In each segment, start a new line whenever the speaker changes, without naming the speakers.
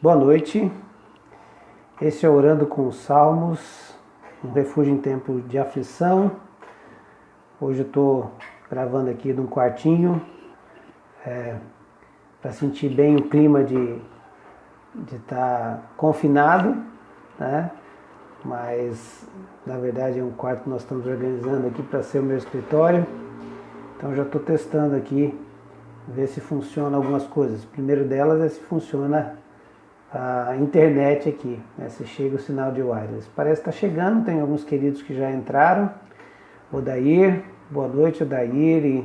Boa noite, esse é Orando com os Salmos, um refúgio em tempo de aflição. Hoje eu estou gravando aqui de um quartinho, para sentir bem o clima de estar confinado, né? Mas na verdade é um quarto que nós estamos organizando aqui para ser o meu escritório. Então já estou testando aqui, ver se funciona algumas coisas. O primeiro delas é se funciona a internet aqui, né? Se chega o sinal de wireless. Parece que está chegando, tem alguns queridos que já entraram. Odair, boa noite Odair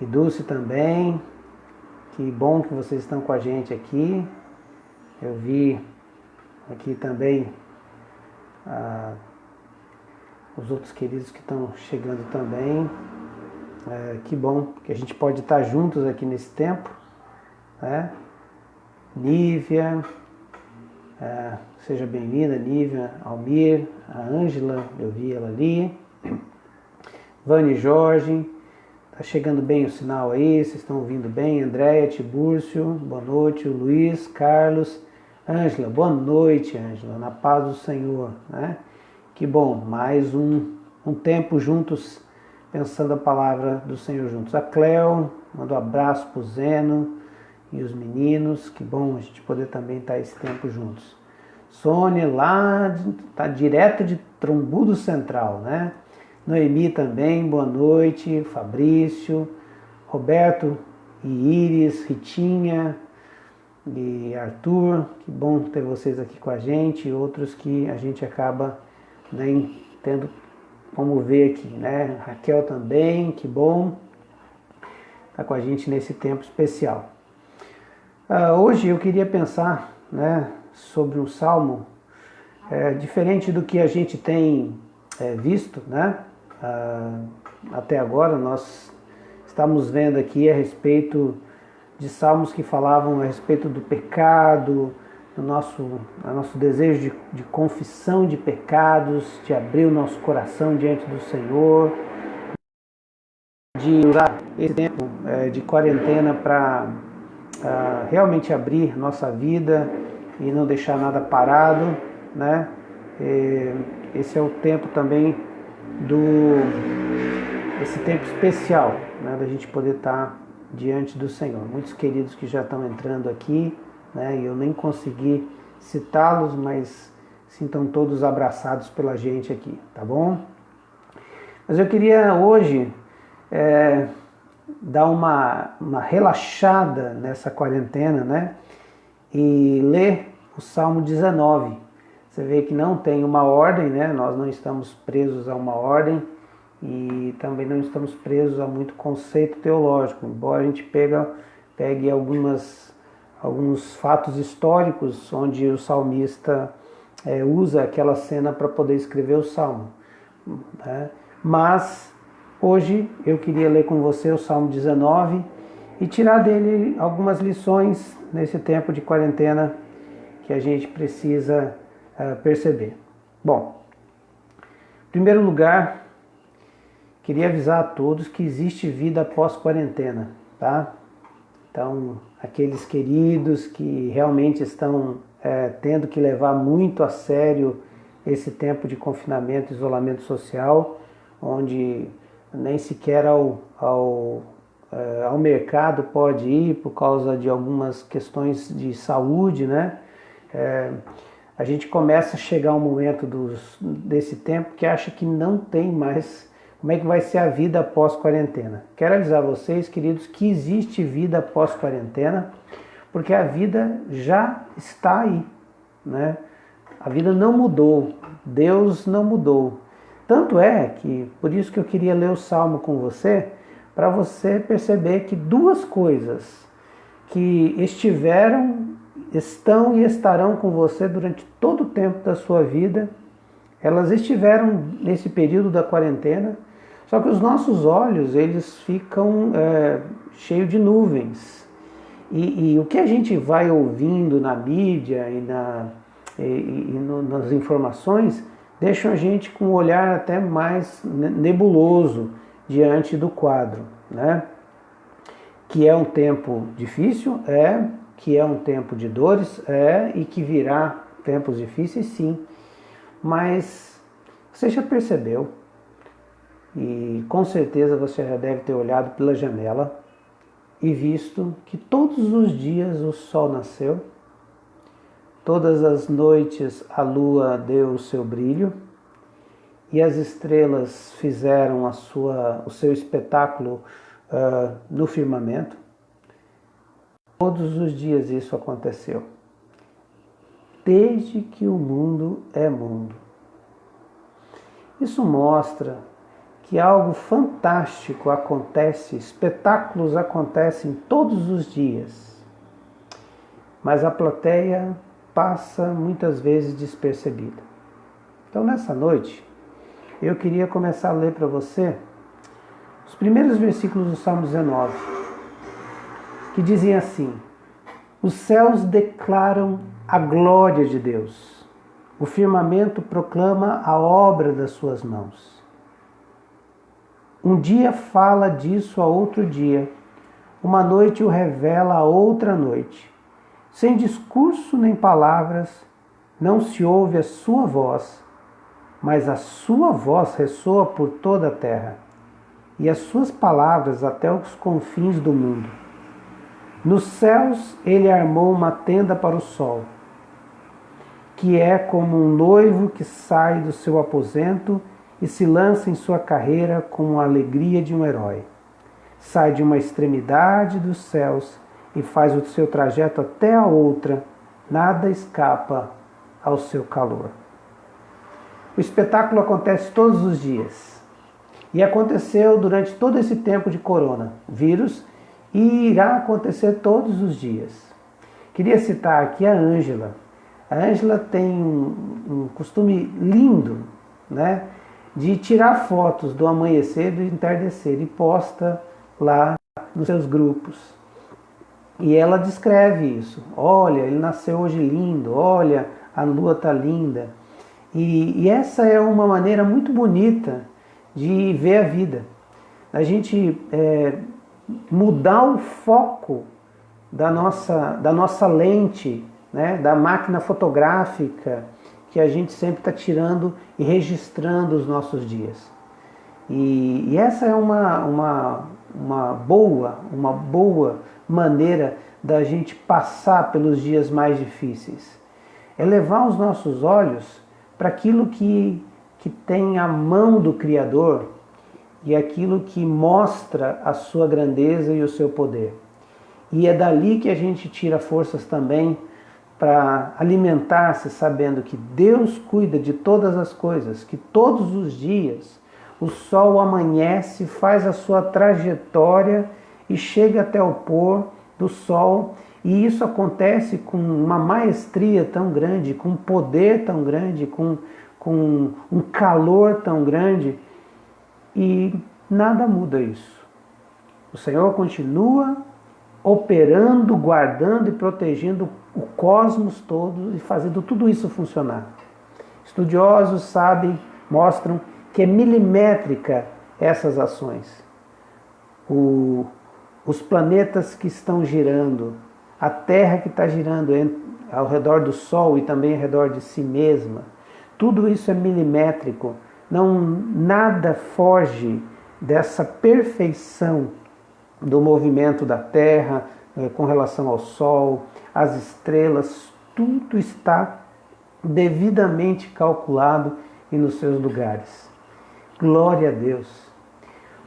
e Dulce também. Que bom que vocês estão com a gente aqui. Eu vi aqui também os outros queridos que estão chegando também. Que bom que a gente pode estar juntos aqui nesse tempo, né? Nívia, seja bem-vinda, Nívia, Almir, a Ângela, eu vi ela ali, Vani Jorge, tá chegando bem o sinal aí, vocês estão ouvindo bem, Andréia, Tibúrcio, boa noite, o Luiz, Carlos, Ângela, boa noite, Ângela, na paz do Senhor, né? Que bom, mais um tempo juntos, pensando a palavra do Senhor juntos. A Cleo, manda um abraço pro Zeno e os meninos, que bom a gente poder também estar esse tempo juntos. Sônia lá, tá direto de Trombudo Central, né? Noemi também, boa noite, Fabrício, Roberto e Iris, Ritinha e Arthur, que bom ter vocês aqui com a gente, e outros que a gente acaba nem tendo como ver aqui, né? Raquel também, que bom estar com a gente nesse tempo especial. Hoje eu queria pensar, né, sobre um salmo diferente do que a gente tem visto, né? Até agora nós estamos vendo aqui a respeito de salmos que falavam a respeito do pecado, do nosso desejo de confissão de pecados, de abrir o nosso coração diante do Senhor, de usar esse tempo de quarentena para realmente abrir nossa vida e não deixar nada parado, né? Esse é o tempo também esse tempo especial, né, da gente poder estar diante do Senhor. Muitos queridos que já estão entrando aqui, né, e eu nem consegui citá-los, mas sintam todos abraçados pela gente aqui, tá bom? Mas eu queria hoje dar uma relaxada nessa quarentena, né? E ler o Salmo 19. Você vê que não tem uma ordem, né? Nós não estamos presos a uma ordem e também não estamos presos a muito conceito teológico, embora a gente pegue alguns fatos históricos onde o salmista usa aquela cena para poder escrever o Salmo, né? Mas hoje eu queria ler com você o Salmo 19 e tirar dele algumas lições nesse tempo de quarentena que a gente precisa perceber. Bom, em primeiro lugar, queria avisar a todos que existe vida após quarentena, tá? Então, aqueles queridos que realmente estão tendo que levar muito a sério esse tempo de confinamento, isolamento social, onde nem sequer ao mercado pode ir por causa de algumas questões de saúde, né? A gente começa a chegar um momento desse tempo que acha que não tem mais como é que vai ser a vida após quarentena. Quero avisar vocês, queridos, que existe vida após quarentena, porque a vida já está aí, né? A vida não mudou, Deus não mudou. Tanto é que, por isso que eu queria ler o Salmo com você, para você perceber que duas coisas que estão e estarão com você durante todo o tempo da sua vida, elas estiveram nesse período da quarentena, só que os nossos olhos, eles ficam cheios de nuvens. E o que a gente vai ouvindo na mídia nas informações, deixam a gente com um olhar até mais nebuloso diante do quadro, né? Que é um tempo difícil, que é um tempo de dores, e que virá tempos difíceis, sim. Mas você já percebeu, e com certeza você já deve ter olhado pela janela e visto que todos os dias o sol nasceu, todas as noites a lua deu o seu brilho e as estrelas fizeram o seu espetáculo no firmamento. Todos os dias isso aconteceu, desde que o mundo é mundo. Isso mostra que algo fantástico acontece, espetáculos acontecem todos os dias, mas a plateia passa muitas vezes despercebida. Então, nessa noite, eu queria começar a ler para você os primeiros versículos do Salmo 19, que dizem assim: os céus declaram a glória de Deus, o firmamento proclama a obra das suas mãos. Um dia fala disso a outro dia, uma noite o revela a outra noite. Sem discurso nem palavras, não se ouve a sua voz, mas a sua voz ressoa por toda a terra, e as suas palavras até os confins do mundo. Nos céus ele armou uma tenda para o sol, que é como um noivo que sai do seu aposento e se lança em sua carreira com a alegria de um herói. Sai de uma extremidade dos céus e faz o seu trajeto até a outra, nada escapa ao seu calor. O espetáculo acontece todos os dias e aconteceu durante todo esse tempo de coronavírus e irá acontecer todos os dias. Queria citar aqui a Ângela. A Ângela tem um costume lindo, né, de tirar fotos do amanhecer e do entardecer e posta lá nos seus grupos. E ela descreve isso. Olha, ele nasceu hoje lindo, olha, a lua está linda. E essa é uma maneira muito bonita de ver a vida. A gente mudar o foco da nossa lente, né, da máquina fotográfica, que a gente sempre está tirando e registrando os nossos dias. E essa é uma boa maneira da gente passar pelos dias mais difíceis. É levar os nossos olhos para aquilo que tem a mão do Criador e aquilo que mostra a sua grandeza e o seu poder. E é dali que a gente tira forças também para alimentar-se sabendo que Deus cuida de todas as coisas, que todos os dias o sol amanhece, faz a sua trajetória e chega até o pôr do sol, e isso acontece com uma maestria tão grande, com um poder tão grande, com um calor tão grande, e nada muda isso. O Senhor continua operando, guardando e protegendo o cosmos todo e fazendo tudo isso funcionar. Estudiosos sabem, mostram que é milimétrica essas ações. Os planetas que estão girando, a Terra que está girando ao redor do Sol e também ao redor de si mesma, tudo isso é milimétrico. Nada foge dessa perfeição do movimento da Terra com relação ao Sol, às estrelas, tudo está devidamente calculado e nos seus lugares. Glória a Deus!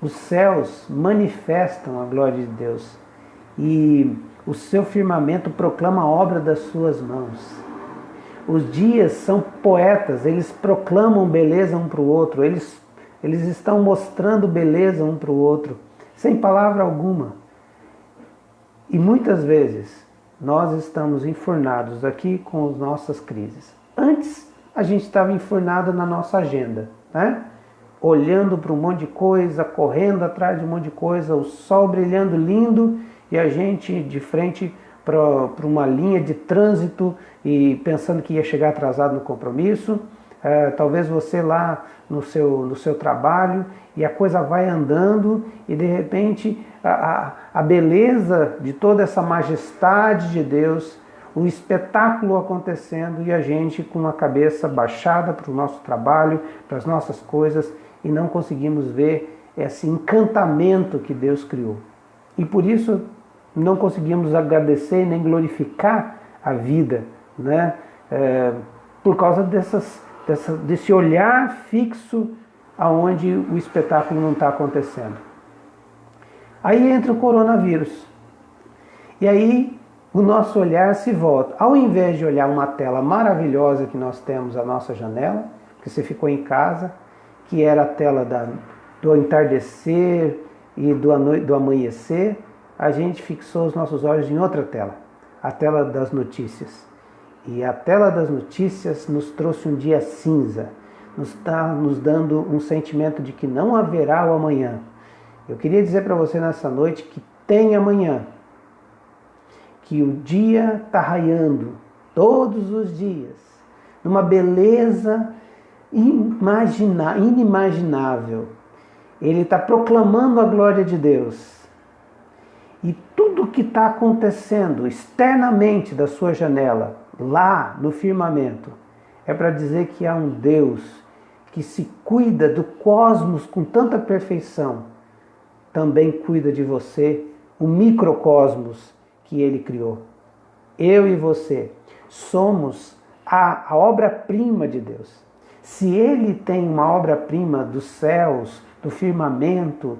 Os céus manifestam a glória de Deus e o seu firmamento proclama a obra das suas mãos. Os dias são poetas, eles proclamam beleza um para o outro, eles estão mostrando beleza um para o outro, sem palavra alguma. E muitas vezes nós estamos enfurnados aqui com as nossas crises. Antes a gente estava enfurnado na nossa agenda, né? Olhando para um monte de coisa, correndo atrás de um monte de coisa, o sol brilhando lindo e a gente de frente para uma linha de trânsito e pensando que ia chegar atrasado no compromisso, talvez você lá no seu trabalho, e a coisa vai andando e de repente a beleza de toda essa majestade de Deus, o espetáculo acontecendo e a gente com a cabeça baixada para o nosso trabalho, para as nossas coisas, e não conseguimos ver esse encantamento que Deus criou. E por isso não conseguimos agradecer nem glorificar a vida, né? Por causa desse olhar fixo aonde o espetáculo não está acontecendo. Aí entra o coronavírus. E aí o nosso olhar se volta. Ao invés de olhar uma tela maravilhosa que nós temos à nossa janela, que você ficou em casa, que era a tela do entardecer e do amanhecer, a gente fixou os nossos olhos em outra tela, a tela das notícias. E a tela das notícias nos trouxe um dia cinza, nos está nos dando um sentimento de que não haverá o amanhã. Eu queria dizer para você nessa noite que tem amanhã, que o dia está raiando todos os dias, numa beleza inimaginável. Ele está proclamando a glória de Deus. E tudo que está acontecendo externamente da sua janela, lá no firmamento, é para dizer que há um Deus que se cuida do cosmos com tanta perfeição, também cuida de você, o microcosmos que Ele criou. Eu e você somos a obra-prima de Deus. Se Ele tem uma obra-prima dos céus, do firmamento,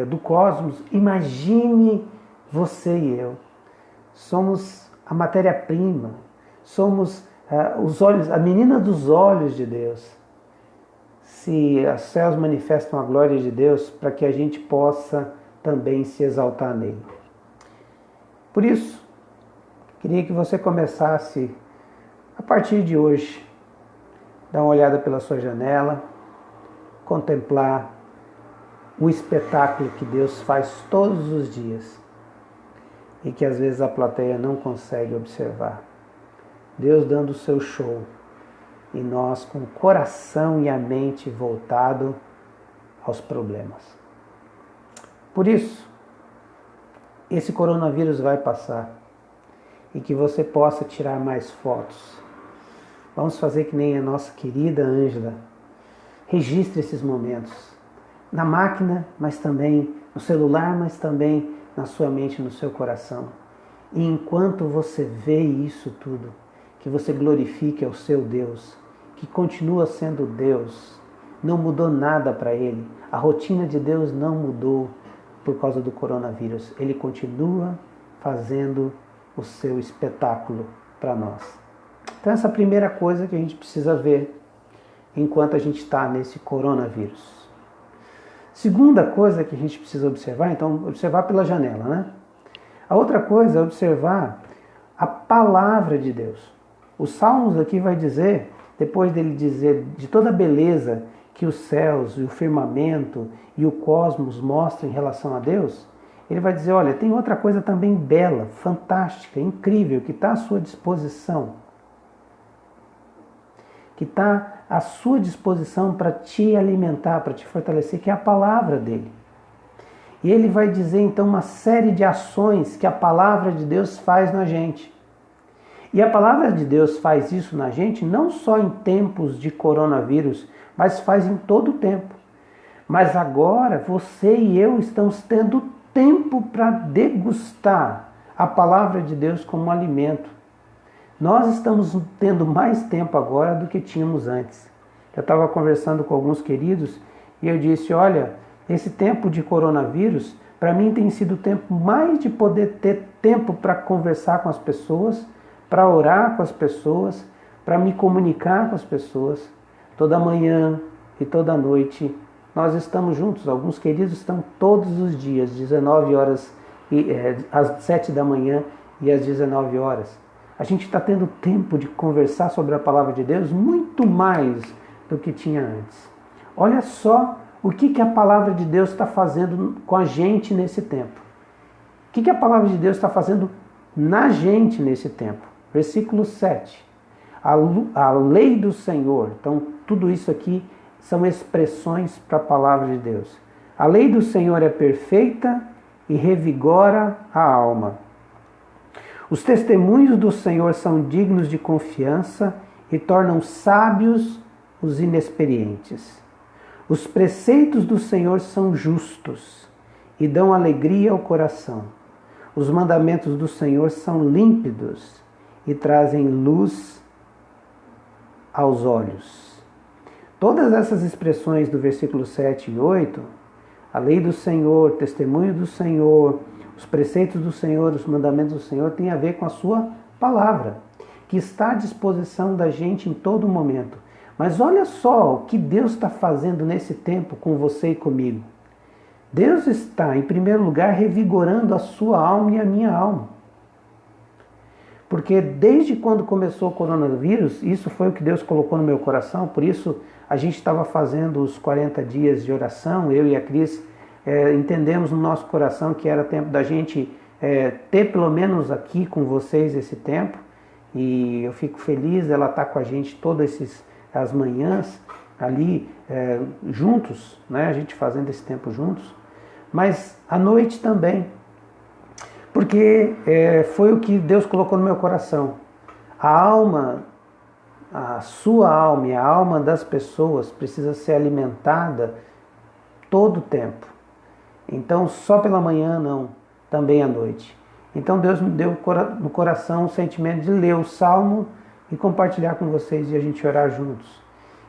do cosmos, imagine você e eu. Somos a matéria-prima, somos os olhos, a menina dos olhos de Deus. Se os céus manifestam a glória de Deus, para que a gente possa também se exaltar nele. Por isso, queria que você começasse, a partir de hoje, dar uma olhada pela sua janela, contemplar o espetáculo que Deus faz todos os dias e que às vezes a plateia não consegue observar. Deus dando o seu show e nós com o coração e a mente voltado aos problemas. Por isso, esse coronavírus vai passar e que você possa tirar mais fotos. Vamos fazer que nem a nossa querida Ângela. Registre esses momentos na máquina, mas também no celular, mas também na sua mente, no seu coração. E enquanto você vê isso tudo, que você glorifique ao seu Deus, que continua sendo Deus, não mudou nada para Ele. A rotina de Deus não mudou por causa do coronavírus. Ele continua fazendo o seu espetáculo para nós. Então essa é a primeira coisa que a gente precisa ver enquanto a gente está nesse coronavírus. Segunda coisa que a gente precisa observar, então, observar pela janela, né? A outra coisa é observar a palavra de Deus. Os Salmos aqui vai dizer, depois dele dizer de toda a beleza que os céus e o firmamento e o cosmos mostram em relação a Deus, ele vai dizer, olha, tem outra coisa também bela, fantástica, incrível, que está à sua disposição. Que está à sua disposição para te alimentar, para te fortalecer, que é a palavra dele. E ele vai dizer então uma série de ações que a palavra de Deus faz na gente. E a palavra de Deus faz isso na gente não só em tempos de coronavírus, mas faz em todo o tempo. Mas agora você e eu estamos tendo tempo para degustar a palavra de Deus como alimento. Nós estamos tendo mais tempo agora do que tínhamos antes. Eu estava conversando com alguns queridos e eu disse, olha, esse tempo de coronavírus, para mim tem sido o tempo mais de poder ter tempo para conversar com as pessoas, para orar com as pessoas, para me comunicar com as pessoas. Toda manhã e toda noite nós estamos juntos. Alguns queridos estão todos os dias, 19 horas, às 7 da manhã e às 19 horas. A gente está tendo tempo de conversar sobre a palavra de Deus muito mais do que tinha antes. Olha só o que a palavra de Deus está fazendo com a gente nesse tempo. O que a palavra de Deus está fazendo na gente nesse tempo. Versículo 7. a lei do Senhor. Então, tudo isso aqui são expressões para a palavra de Deus. A lei do Senhor é perfeita e revigora a alma. Os testemunhos do Senhor são dignos de confiança e tornam sábios os inexperientes. Os preceitos do Senhor são justos e dão alegria ao coração. Os mandamentos do Senhor são límpidos e trazem luz aos olhos. Todas essas expressões do versículo 7 e 8, a lei do Senhor, testemunho do Senhor, os preceitos do Senhor, os mandamentos do Senhor, tem a ver com a sua palavra, que está à disposição da gente em todo momento. Mas olha só o que Deus está fazendo nesse tempo com você e comigo. Deus está, em primeiro lugar, revigorando a sua alma e a minha alma. Porque desde quando começou o coronavírus, isso foi o que Deus colocou no meu coração, por isso a gente estava fazendo os 40 dias de oração, eu e a Cris, entendemos no nosso coração que era tempo da gente ter pelo menos aqui com vocês esse tempo, e eu fico feliz dela estar com a gente todas as manhãs ali juntos, né? A gente fazendo esse tempo juntos, mas à noite também, porque foi o que Deus colocou no meu coração. A alma, a sua alma e a alma das pessoas precisa ser alimentada todo o tempo. Então, só pela manhã não, também à noite. Então Deus me deu no coração o sentimento de ler o Salmo e compartilhar com vocês e a gente orar juntos.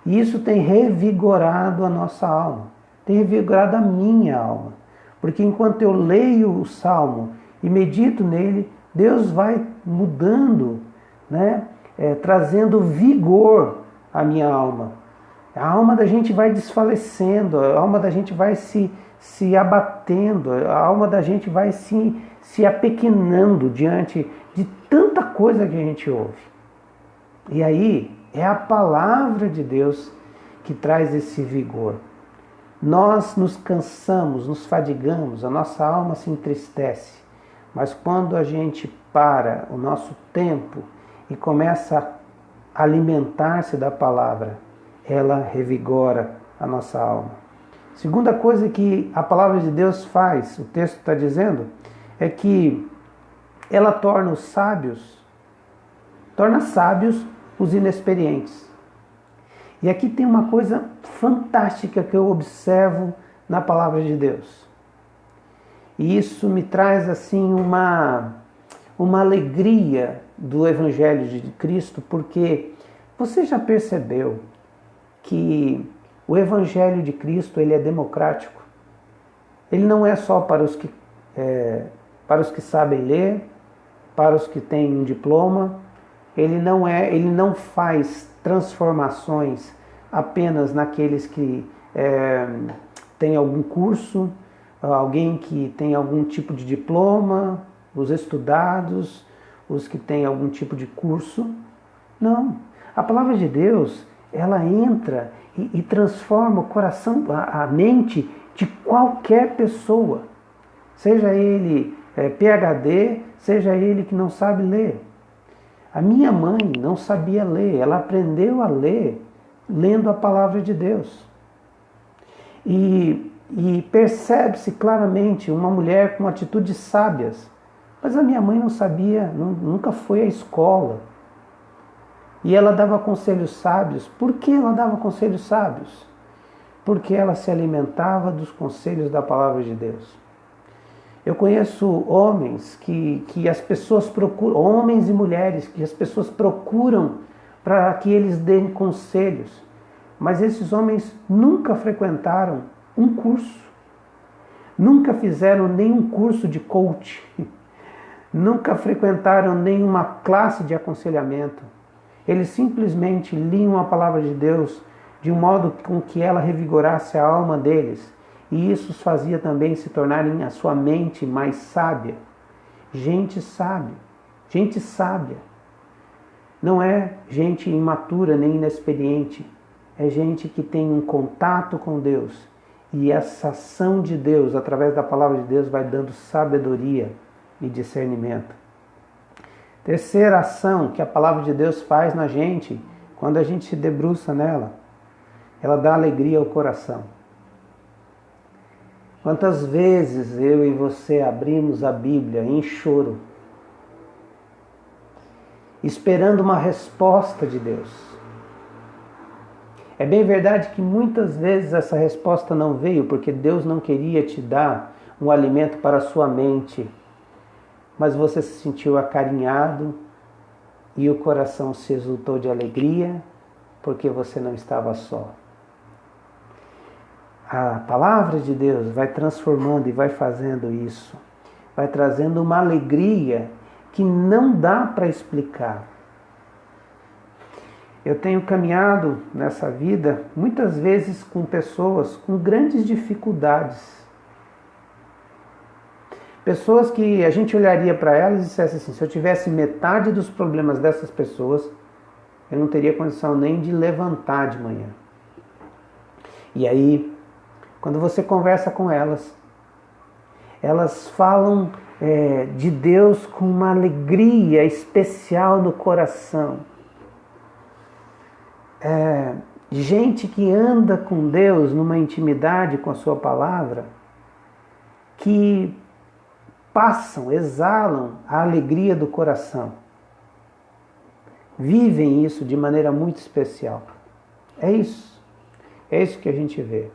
E isso tem revigorado a nossa alma, tem revigorado a minha alma. Porque enquanto eu leio o Salmo e medito nele, Deus vai mudando, né? Trazendo vigor à minha alma. A alma da gente vai desfalecendo, a alma da gente vai se abatendo, a alma da gente vai se apequenando diante de tanta coisa que a gente ouve. E aí é a palavra de Deus que traz esse vigor. Nós nos cansamos, nos fadigamos, a nossa alma se entristece. Mas quando a gente para o nosso tempo e começa a alimentar-se da palavra, ela revigora a nossa alma. Segunda coisa que a palavra de Deus faz, o texto está dizendo, é que ela torna sábios os inexperientes. E aqui tem uma coisa fantástica que eu observo na palavra de Deus. E isso me traz assim uma alegria do Evangelho de Cristo, porque você já percebeu que o Evangelho de Cristo ele é democrático? Ele não é só para os que sabem ler, para os que têm um diploma. Ele não faz transformações apenas naqueles que têm algum curso, alguém que tem algum tipo de diploma, os estudados, os que têm algum tipo de curso. Não. A palavra de Deus, ela entra e transforma o coração, a mente de qualquer pessoa. Seja ele PhD, seja ele que não sabe ler. A minha mãe não sabia ler, ela aprendeu a ler lendo a palavra de Deus. E percebe-se claramente uma mulher com atitudes sábias. Mas a minha mãe não sabia, nunca foi à escola. E ela dava conselhos sábios. Por que ela dava conselhos sábios? Porque ela se alimentava dos conselhos da palavra de Deus. Eu conheço homens que as pessoas procuram, homens e mulheres que as pessoas procuram para que eles deem conselhos. Mas esses homens nunca frequentaram um curso. Nunca fizeram nenhum curso de coach. Nunca frequentaram nenhuma classe de aconselhamento. Eles simplesmente liam a palavra de Deus de um modo com que ela revigorasse a alma deles. E isso os fazia também se tornarem a sua mente mais sábia. Gente sábia. Gente sábia. Não é gente imatura nem inexperiente. É gente que tem um contato com Deus. E essa ação de Deus, através da palavra de Deus, vai dando sabedoria e discernimento. Terceira ação que a palavra de Deus faz na gente, quando a gente se debruça nela, ela dá alegria ao coração. Quantas vezes eu e você abrimos a Bíblia em choro, esperando uma resposta de Deus. É bem verdade que muitas vezes essa resposta não veio porque Deus não queria te dar um alimento para a sua mente, mas você se sentiu acarinhado e o coração se exultou de alegria porque você não estava só. A palavra de Deus vai transformando e vai fazendo isso, vai trazendo uma alegria que não dá para explicar. Eu tenho caminhado nessa vida muitas vezes com pessoas com grandes dificuldades. Pessoas que a gente olharia para elas e dissesse assim, se eu tivesse metade dos problemas dessas pessoas, eu não teria condição nem de levantar de manhã. E aí, quando você conversa com elas, elas falam de Deus com uma alegria especial no coração. Gente que anda com Deus numa intimidade com a sua palavra, que exalam a alegria do coração. Vivem isso de maneira muito especial. É isso que a gente vê.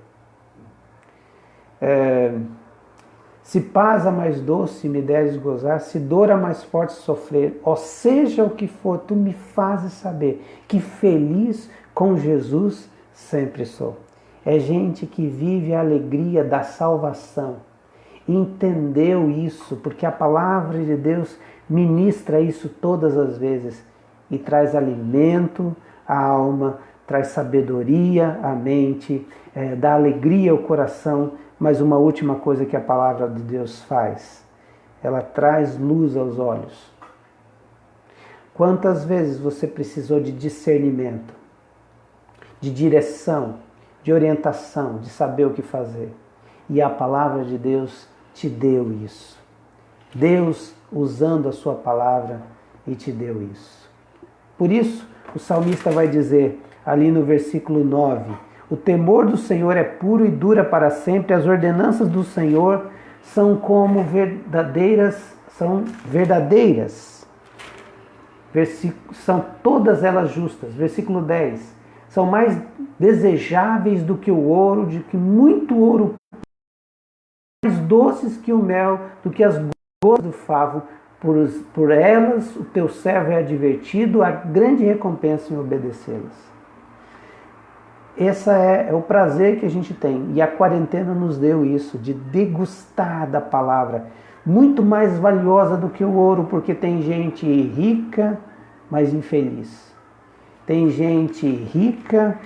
Se paz a mais doce me deres gozar, se dor a mais forte sofrer, ó seja o que for, tu me fazes saber que feliz com Jesus sempre sou. É gente que vive a alegria da salvação. Entendeu isso, porque a palavra de Deus ministra isso todas as vezes e traz alimento à alma, traz sabedoria à mente, dá alegria ao coração. Mas uma última coisa que a palavra de Deus faz, ela traz luz aos olhos. Quantas vezes você precisou de discernimento, de direção, de orientação, de saber o que fazer? E a palavra de Deus te deu isso. Deus usando a sua palavra e te deu isso. Por isso, o salmista vai dizer ali no versículo 9, o temor do Senhor é puro e dura para sempre, as ordenanças do Senhor são verdadeiras. São todas elas justas. Versículo 10, são mais desejáveis do que o ouro, de que muito ouro, mais doces que o mel, do que as gotas do favo, por elas o teu servo é advertido, há grande recompensa em obedecê-las. Esse é o prazer que a gente tem. E a quarentena nos deu isso, de degustar da palavra. Muito mais valiosa do que o ouro, porque tem gente rica, mas infeliz. Tem gente rica,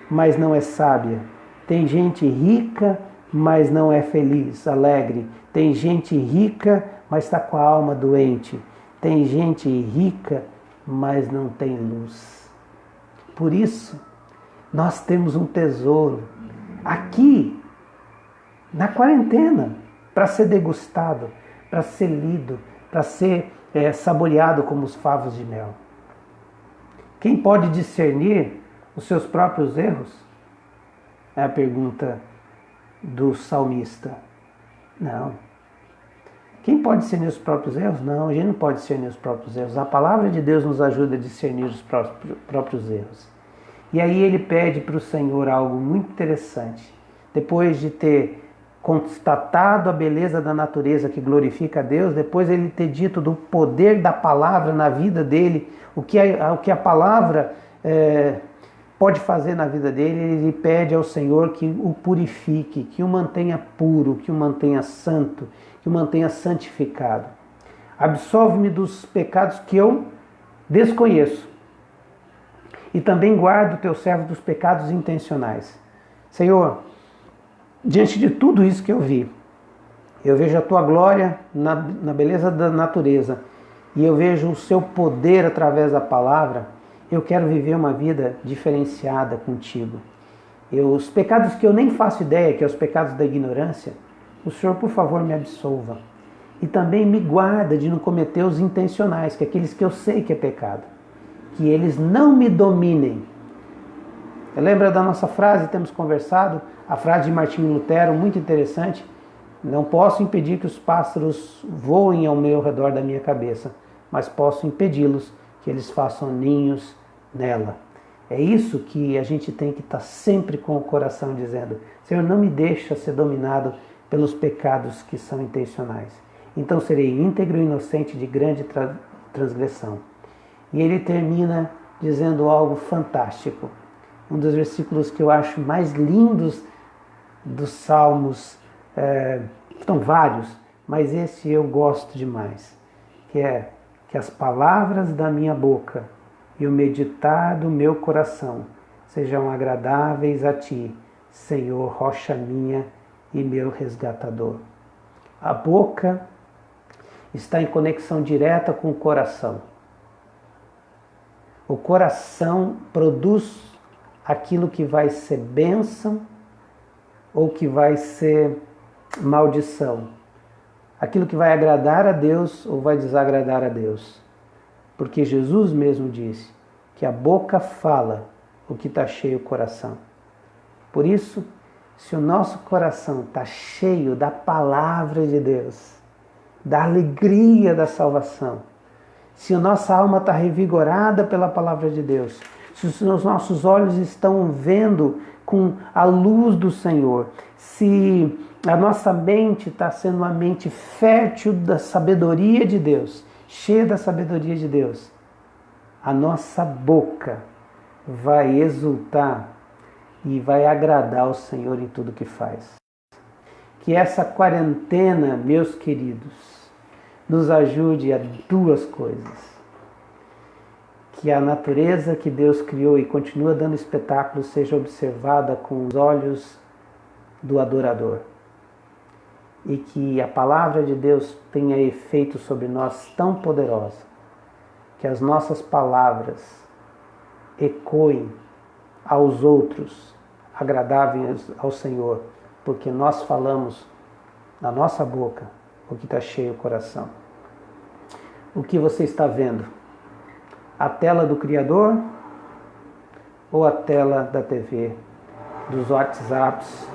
mas não é sábia. Tem gente rica, mas não é feliz, alegre. Tem gente rica, mas está com a alma doente. Tem gente rica, mas não tem luz. Por isso, nós temos um tesouro aqui, na quarentena, para ser degustado, para ser lido, para ser saboreado como os favos de mel. Quem pode discernir os seus próprios erros? É a pergunta do salmista. Não. Quem pode discernir os próprios erros? Não, a gente não pode discernir os próprios erros. A palavra de Deus nos ajuda a discernir os próprios erros. E aí ele pede para o Senhor algo muito interessante. Depois de ter constatado a beleza da natureza que glorifica a Deus, depois ele ter dito do poder da palavra na vida dele, o que a palavra pode fazer na vida dele, ele pede ao Senhor que o purifique, que o mantenha puro, que o mantenha santo, que o mantenha santificado. Absolve-me dos pecados que eu desconheço. E também guarda o teu servo dos pecados intencionais. Senhor, diante de tudo isso que eu vi, eu vejo a tua glória na beleza da natureza, e eu vejo o seu poder através da palavra. Eu quero viver uma vida diferenciada contigo. Os pecados que eu nem faço ideia, que é os pecados da ignorância, o Senhor, por favor, me absolva. E também me guarda de não cometer os intencionais, que é aqueles que eu sei que é pecado. Que eles não me dominem. Lembra da nossa frase, temos conversado, a frase de Martinho Lutero, muito interessante. Não posso impedir que os pássaros voem ao meu redor da minha cabeça, mas posso impedi-los que eles façam ninhos nela. É isso que a gente tem que estar sempre com o coração dizendo: Senhor, não me deixa ser dominado pelos pecados que são intencionais. Então serei íntegro e inocente de grande transgressão. E ele termina dizendo algo fantástico. Um dos versículos que eu acho mais lindos dos Salmos, são vários, mas esse eu gosto demais, que é que as palavras da minha boca e o meditar do meu coração sejam agradáveis a Ti, Senhor, rocha minha e meu resgatador. A boca está em conexão direta com o coração. O coração produz aquilo que vai ser bênção ou que vai ser maldição. Aquilo que vai agradar a Deus ou vai desagradar a Deus. Porque Jesus mesmo disse que a boca fala o que está cheio o coração. Por isso, se o nosso coração está cheio da palavra de Deus, da alegria da salvação, se a nossa alma está revigorada pela palavra de Deus, se os nossos olhos estão vendo com a luz do Senhor, se a nossa mente está sendo uma mente fértil da sabedoria de Deus, cheia da sabedoria de Deus, a nossa boca vai exultar e vai agradar o Senhor em tudo que faz. Que essa quarentena, meus queridos, nos ajude a duas coisas. Que a natureza que Deus criou e continua dando espetáculo seja observada com os olhos do adorador. E que a palavra de Deus tenha efeito sobre nós tão poderosa, que as nossas palavras ecoem aos outros, agradáveis ao Senhor, porque nós falamos na nossa boca o que está cheio o coração. O que você está vendo? A tela do Criador ou a tela da TV, dos WhatsApps,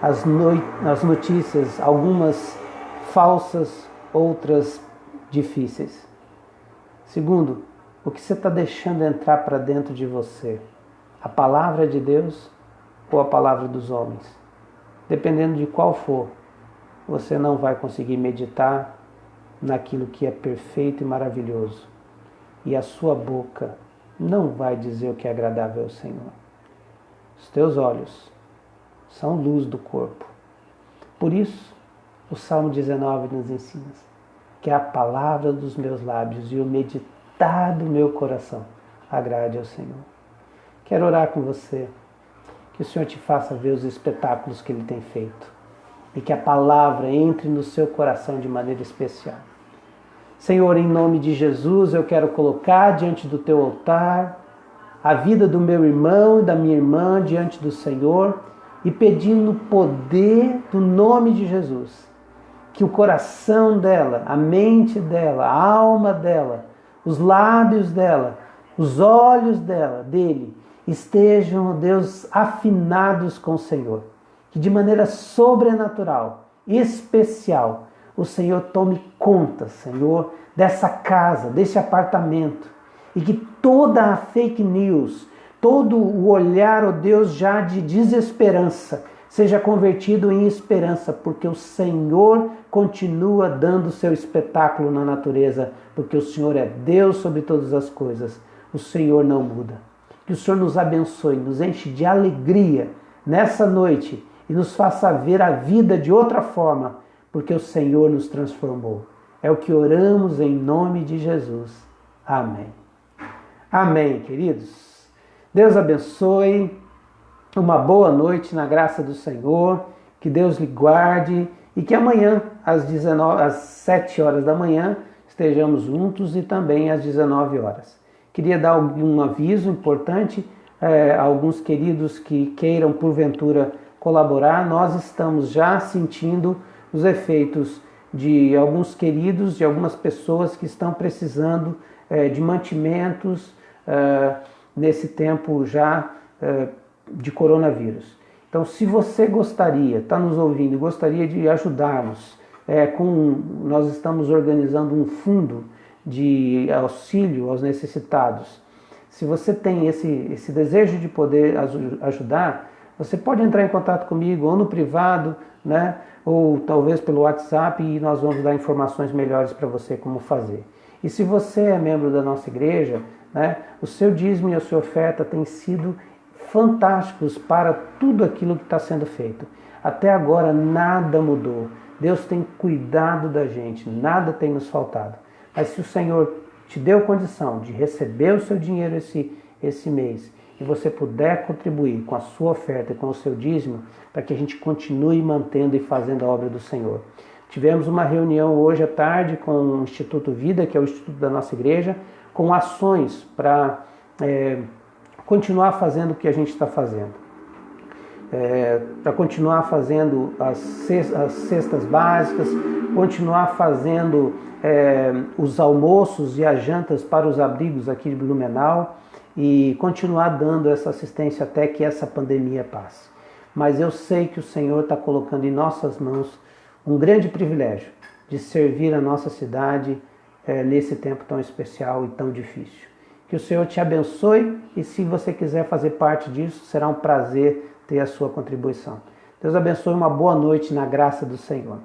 as notícias, algumas falsas, outras difíceis? Segundo, o que você está deixando entrar para dentro de você? A palavra de Deus ou a palavra dos homens? Dependendo de qual for, você não vai conseguir meditar naquilo que é perfeito e maravilhoso. E a sua boca não vai dizer o que é agradável ao Senhor. Os teus olhos são luz do corpo. Por isso, o Salmo 19 nos ensina que a palavra dos meus lábios e o meditar do meu coração agrade ao Senhor. Quero orar com você, que o Senhor te faça ver os espetáculos que Ele tem feito e que a palavra entre no seu coração de maneira especial. Senhor, em nome de Jesus, eu quero colocar diante do teu altar a vida do meu irmão e da minha irmã diante do Senhor e pedindo o poder do nome de Jesus, que o coração dela, a mente dela, a alma dela, os lábios dela, os olhos dele, estejam, Deus, afinados com o Senhor. Que de maneira sobrenatural, especial, o Senhor tome conta, Senhor, dessa casa, desse apartamento. E que toda a fake news, todo o olhar, ó Deus, já de desesperança, seja convertido em esperança, porque o Senhor continua dando seu espetáculo na natureza, porque o Senhor é Deus sobre todas as coisas. O Senhor não muda. Que o Senhor nos abençoe, nos enche de alegria nessa noite e nos faça ver a vida de outra forma, porque o Senhor nos transformou. É o que oramos em nome de Jesus. Amém. Amém, queridos. Deus abençoe. Uma boa noite na graça do Senhor. Que Deus lhe guarde e que amanhã, às 7 horas da manhã, estejamos juntos e também às 19 horas. Queria dar um aviso importante a alguns queridos que queiram, porventura, colaborar. Nós estamos já sentindo os efeitos de alguns queridos, de algumas pessoas que estão precisando de mantimentos nesse tempo já de coronavírus. Então, se você gostaria, está nos ouvindo e gostaria de ajudar-nos, nós estamos organizando um fundo de auxílio aos necessitados. Se você tem esse desejo de poder ajudar, você pode entrar em contato comigo ou no privado, né, ou talvez pelo WhatsApp, e nós vamos dar informações melhores para você como fazer. E se você é membro da nossa igreja, né, o seu dízimo e a sua oferta têm sido fantásticos para tudo aquilo que está sendo feito. Até agora nada mudou. Deus tem cuidado da gente, nada tem nos faltado. Mas se o Senhor te deu condição de receber o seu dinheiro esse mês e você puder contribuir com a sua oferta e com o seu dízimo, para que a gente continue mantendo e fazendo a obra do Senhor. Tivemos uma reunião hoje à tarde com o Instituto Vida, que é o instituto da nossa igreja, com ações para continuar fazendo o que a gente está fazendo. Para continuar fazendo as cestas básicas, continuar fazendo os almoços e as jantas para os abrigos aqui de Blumenau e continuar dando essa assistência até que essa pandemia passe. Mas eu sei que o Senhor está colocando em nossas mãos um grande privilégio de servir a nossa cidade nesse tempo tão especial e tão difícil. Que o Senhor te abençoe e se você quiser fazer parte disso, será um prazer ter a sua contribuição. Deus abençoe, uma boa noite na graça do Senhor.